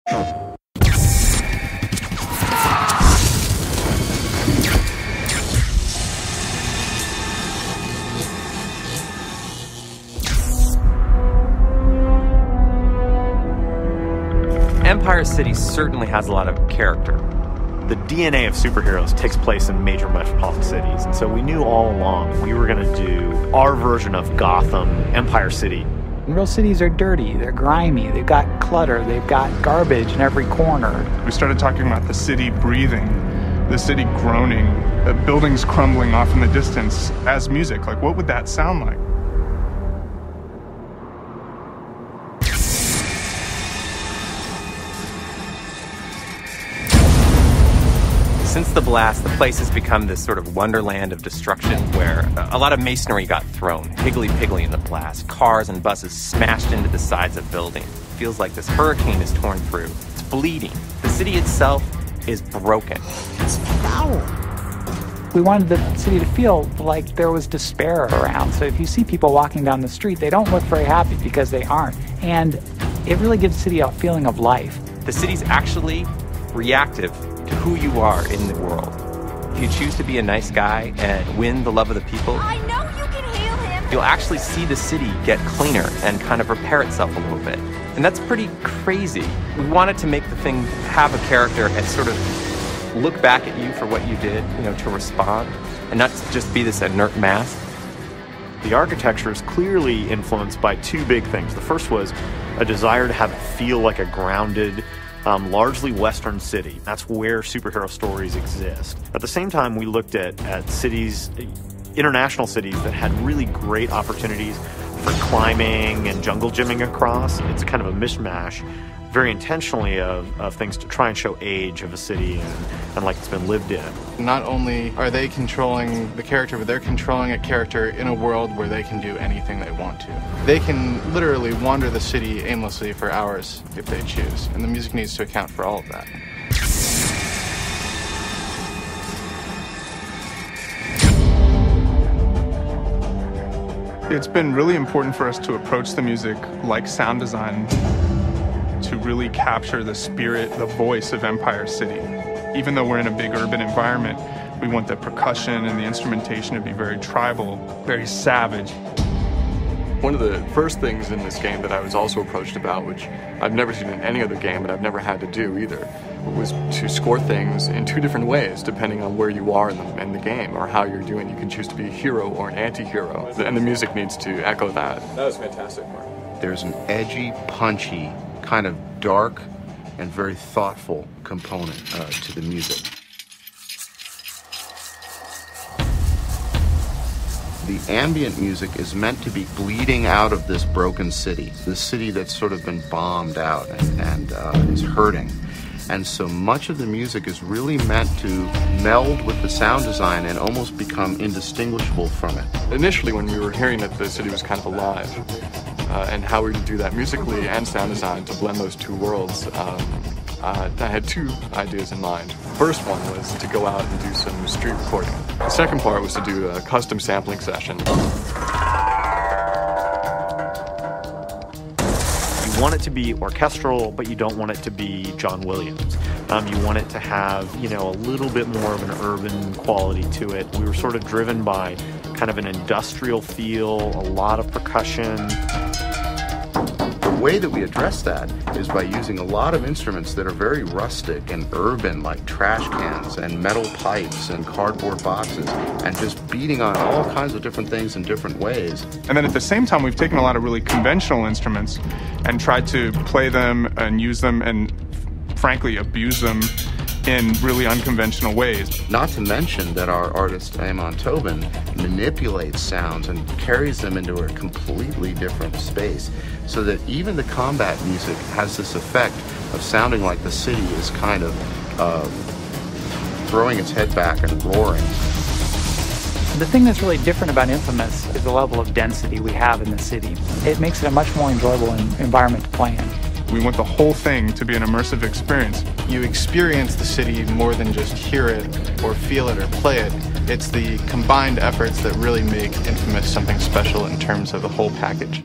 Empire City certainly has a lot of character. The DNA of superheroes takes place in major metropolitan cities, and so we knew all along we were going to do our version of Gotham, Empire City. Real cities are dirty, they're grimy, they've got clutter, they've got garbage in every corner. We started talking about the city breathing, the city groaning, buildings crumbling off in the distance as music. Like, what would that sound like? Since the blast, the place has become this sort of wonderland of destruction where a lot of masonry got thrown, higgly-piggly in the blast. Cars and buses smashed into the sides of buildings. It feels like this hurricane is torn through. It's bleeding. The city itself is broken. It's foul. We wanted the city to feel like there was despair around. So if you see people walking down the street, they don't look very happy because they aren't. And it really gives the city a feeling of life. The city's actually reactive to who you are in the world. If you choose to be a nice guy and win the love of the people, I know you can heal him. You'll actually see the city get cleaner and kind of repair itself a little bit. And that's pretty crazy. We wanted to make the thing have a character and sort of look back at you for what you did, to respond, and not just be this inert mass. The architecture is clearly influenced by two big things. The first was a desire to have it feel like a grounded, largely Western city. That's where superhero stories exist. At the same time, we looked at cities, international cities that had really great opportunities for climbing and jungle gymming across. It's kind of a mishmash, very intentionally, of things to try and show age of a city and like it's been lived in. Not only are they controlling the character, but they're controlling a character in a world where they can do anything they want to. They can literally wander the city aimlessly for hours if they choose, and the music needs to account for all of that. It's been really important for us to approach the music like sound design, to really capture the spirit, the voice of Empire City. Even though we're in a big urban environment, we want the percussion and the instrumentation to be very tribal, very savage. One of the first things in this game that I was also approached about, which I've never seen in any other game and I've never had to do either, was to score things in two different ways depending on where you are in the game or how you're doing. You can choose to be a hero or an anti-hero, and the music needs to echo that. That was fantastic, Mark. There's an edgy, punchy, kind of dark and very thoughtful component to the music. The ambient music is meant to be bleeding out of this broken city, this city that's sort of been bombed out and is hurting. And so much of the music is really meant to meld with the sound design and almost become indistinguishable from it. Initially, when we were hearing that the city was kind of alive, and how we would do that musically and sound design to blend those two worlds, I had two ideas in mind. The first one was to go out and do some street recording. The second part was to do a custom sampling session. You want it to be orchestral, but you don't want it to be John Williams. You want it to have, a little bit more of an urban quality to it. We were sort of driven by kind of an industrial feel, a lot of percussion. The way that we address that is by using a lot of instruments that are very rustic and urban, like trash cans and metal pipes and cardboard boxes, and just beating on all kinds of different things in different ways. And then at the same time, we've taken a lot of really conventional instruments and tried to play them and use them and, frankly, abuse them in really unconventional ways. Not to mention that our artist, Amon Tobin, manipulates sounds and carries them into a completely different space, so that even the combat music has this effect of sounding like the city is kind of throwing its head back and roaring. The thing that's really different about inFAMOUS is the level of density we have in the city. It makes it a much more enjoyable environment to play in. We want the whole thing to be an immersive experience. You experience the city more than just hear it or feel it or play it. It's the combined efforts that really make inFAMOUS something special in terms of the whole package.